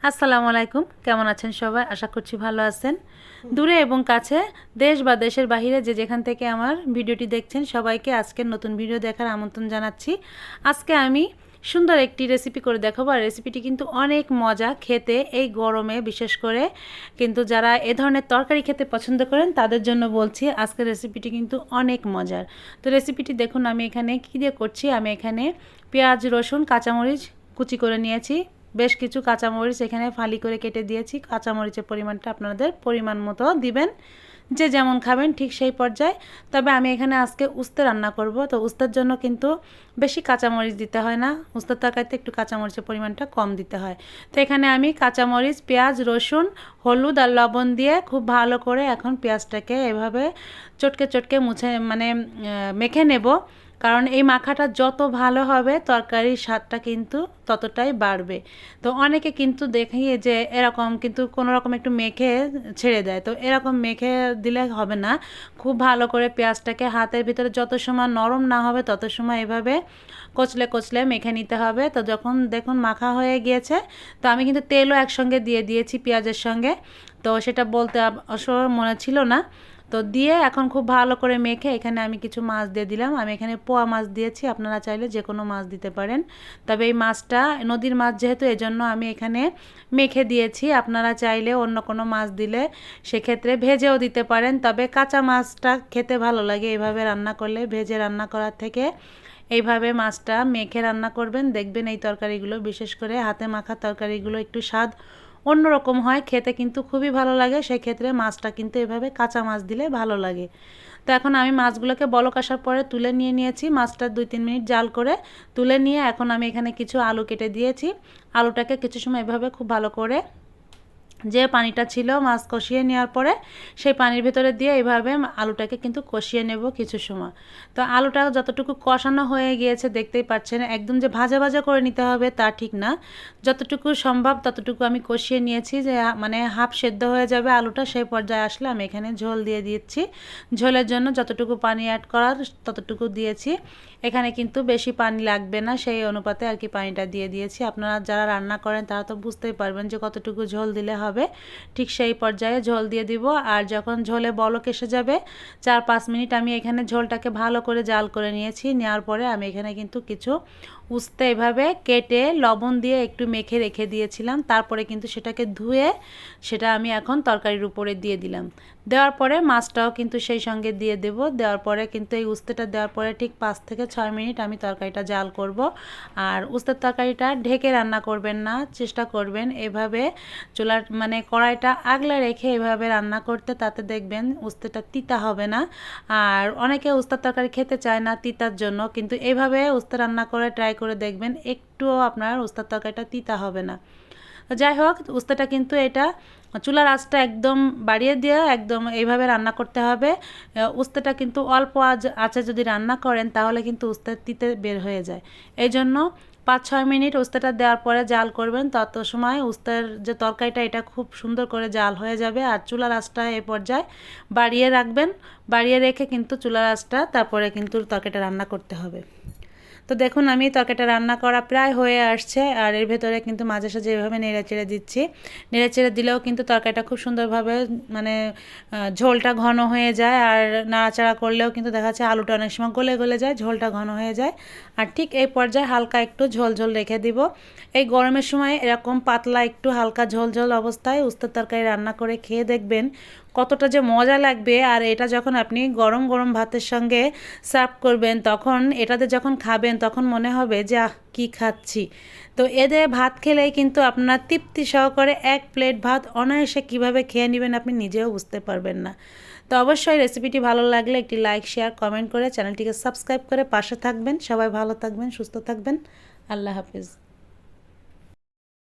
আসসালামু আলাইকুম, কেমন আছেন সবাই? আশা করছি ভালো আছেন। দূরে এবং কাছে, দেশ বা দেশের বাহিরে যে যেখান থেকে আমার ভিডিওটি দেখছেন সবাইকে আজকের নতুন ভিডিও দেখার আমন্ত্রণ জানাচ্ছি। আজকে আমি সুন্দর একটি রেসিপি করে দেখাবো, আর রেসিপিটি কিন্তু অনেক মজা খেতে। এই গরমে বিশেষ করে কিন্তু যারা এ ধরনের তরকারি খেতে পছন্দ করেন তাদের জন্য বলছি, আজকের রেসিপিটি কিন্তু অনেক মজার। তো রেসিপিটি দেখুন আমি এখানে কী দিয়ে করছি। আমি এখানে পেঁয়াজ, রসুন, কাঁচামরিচ কুচি করে নিয়েছি। বেশ কিছু কাঁচামরিচ এখানে ফালি করে কেটে দিয়েছি। কাঁচামরিচের পরিমাণটা আপনাদের পরিমাণ মতো দিবেন, যে যেমন খাবেন ঠিক সেই পর্যায়ে। তবে আমি এখানে আজকে উস্তে রান্না করব, তো উস্তের জন্য কিন্তু বেশি কাঁচামরিচ দিতে হয় না। উস্তের তরকারিতে একটু কাঁচামরিচের পরিমাণটা কম দিতে হয়। তো এখানে আমি কাঁচামরিচ, পেঁয়াজ, রসুন, হলুদ আর লবণ দিয়ে খুব ভালো করে এখন পেঁয়াজটাকে এভাবে চটকে চটকে মুছে মেখে নেব। কারণ এই মাখাটা যত ভালো হবে তরকারির স্বাদটা কিন্তু ততটাই বাড়বে। তো অনেকে কিন্তু দেখি যে এরকম কিন্তু কোনো রকম একটু মেখে ছেড়ে দেয়, তো এরকম মেখে দিলে হবে না। খুব ভালো করে পেঁয়াজটাকে হাতের ভিতরে যত সময় নরম না হবে তত সময় এভাবে কচলে কচলে মেখে নিতে হবে। তো যখন দেখুন মাখা হয়ে গিয়েছে, তো আমি কিন্তু তেলও একসঙ্গে দিয়ে দিয়েছি পেঁয়াজের সঙ্গে, তো সেটা বলতে অবশ্য মনে ছিল না। তো দিয়ে এখন খুব ভালো করে মেখে এখানে আমি কিছু মাছ দিয়ে দিলাম। আমি এখানে পোয়া মাছ দিয়েছি, আপনারা চাইলে যে কোনো মাছ দিতে পারেন। তবে এই মাছটা নদীর মাছ যেহেতু, এজন্য আমি এখানে মেখে দিয়েছি। আপনারা চাইলে অন্য কোনো মাছ দিলে সেক্ষেত্রে ভেজেও দিতে পারেন। তবে কাঁচা মাছটা খেতে ভালো লাগে এইভাবে রান্না করলে, ভেজে রান্না করার থেকে এইভাবে মাছটা মেখে রান্না করবেন, দেখবেন এই তরকারিগুলো, বিশেষ করে হাতে মাখা তরকারিগুলো একটু স্বাদ অন্যরকম হয়, খেতে কিন্তু খুবই ভালো লাগে। সেক্ষেত্রে মাছটা কিন্তু এভাবে কাঁচা মাছ দিলে ভালো লাগে। তো এখন আমি মাছগুলোকে বলক আসার পরে তুলে নিয়েছি। মাছটা 2-3 মিনিট জাল করে তুলে নিয়ে এখন আমি এখানে কিছু আলু কেটে দিয়েছি। আলুটাকে কিছু সময় এভাবে খুব ভালো করে যে পানিটা ছিল মাছ কষিয়ে নেওয়ার পরে সেই পানির ভেতরে দিয়ে এইভাবে আলুটাকে কিন্তু কষিয়ে নেব কিছু সময়। তো আলুটা যতটুকু কষানো হয়ে গিয়েছে দেখতেই পাচ্ছেন, একদম যে ভাজা ভাজা করে নিতে হবে তা ঠিক না, যতটুকু সম্ভব ততটুকু আমি কষিয়ে নিয়েছি, যে হাফ সেদ্ধ হয়ে যাবে আলুটা, সেই পর্যায়ে আসলে আমি এখানে ঝোল দিয়ে দিচ্ছি। ঝোলের জন্য যতটুকু পানি অ্যাড করার ততটুকু দিয়েছি। এখানে কিন্তু বেশি পানি লাগবে না, সেই অনুপাতে আর কি পানিটা দিয়ে দিয়েছি। আপনারা যারা রান্না করেন তারা তো বুঝতেই পারবেন যে কতটুকু ঝোল দিলে হবে। ঠিক সেই পর্যায়ে ঝোল দিয়ে দিব। আর যখন ঝোলে বলক এসে যাবে 4-5 মিনিট আমি এখানে ঝোলটাকে ভালো করে জাল করে নিয়েছি। নেওয়ার পরে আমি এখানে কিন্তু কিছু উস্তে এভাবে কেটে লবণ দিয়ে একটু মেখে রেখে দিয়েছিলাম। তারপরে কিন্তু সেটাকে ধুয়ে সেটা আমি এখন তরকারির উপরে দিয়ে দিলাম। দেওয়ার পরে মাছটাও কিন্তু সেই সঙ্গে দিয়ে দেব। দেওয়ার পরে কিন্তু এই উস্তেটা দেওয়ার পরে ঠিক 5-6 মিনিট আমি তরকারিটা জাল করব। আর উস্তের তরকারিটা ঢেকে রান্না করবেন না, চেষ্টা করবেন এভাবে চুলার কড়াইটা আগলে রেখে এভাবে রান্না করতে, তাতে দেখবেন উস্তেটা তিতা হবে না। আর অনেকে উস্তার তরকারি খেতে চায় না তিতার জন্য, কিন্তু এইভাবে উস্তে রান্না করে ট্রাই করে দেখবেন, একটুও আপনার উস্তার তরকারিটা তিতা হবে না। যাই হোক, উস্তাটা কিন্তু এটা চুলার আঁচটা একদম বাড়িয়ে দিয়ে একদম এইভাবে রান্না করতে হবে। উস্তাটা কিন্তু অল্প আঁচে যদি রান্না করেন তাহলে কিন্তু উস্তা তিতে বের হয়ে যায়। এই জন্য 5-6 মিনিট উস্তাটা দেওয়ার পরে জাল করবেন, তত সময় উস্তার যে তরকারিটা এটা খুব সুন্দর করে জাল হয়ে যাবে। আর চুলার আঁচটা এই পর্যায়ে বাড়িয়ে রাখবেন, বাড়িয়ে রেখে কিন্তু চুলার আঁচটা তারপরে কিন্তু তরকারিটা রান্না করতে হবে। তো দেখুন আমি তরকারিটা রান্না করা প্রায় হয়ে আসছে, আর এর ভেতরে কিন্তু মাঝে সাঝে এভাবে নেড়ে চেড়ে দিচ্ছি। নেড়ে চেড়ে দিলেও কিন্তু তরকারিটা খুব সুন্দরভাবে ঝোলটা ঘন হয়ে যায়। আর নাড়াচাড়া করলেও কিন্তু দেখা যাচ্ছে আলুটা অনেক সময় গলে গলে যায়, ঝোলটা ঘন হয়ে যায়। আর ঠিক এই পর্যায়ে হালকা একটু ঝোল ঝোল রেখে দিব। এই গরমের সময় এরকম পাতলা একটু হালকা ঝোল ঝোল অবস্থায় উস্তার তরকারি রান্না করে খেয়ে দেখবেন কতটা যে মজা লাগবে। আর এটা যখন আপনি গরম গরম ভাতের সঙ্গে সার্ভ করবেন, তখন এটাতে যখন খাবেন তখন মনে হবে যে আহ কী খাচ্ছি। তো এদের ভাত খেলেই কিন্তু আপনার তৃপ্তি সহকারে 1 প্লেট ভাত অনায়াসে কীভাবে খেয়ে নেবেন আপনি নিজেও বুঝতে পারবেন না। তো অবশ্যই রেসিপিটি ভালো লাগলে একটি লাইক, শেয়ার, কমেন্ট করে চ্যানেলটিকে সাবস্ক্রাইব করে পাশে থাকবেন। সবাই ভালো থাকবেন, সুস্থ থাকবেন। আল্লাহ হাফেজ।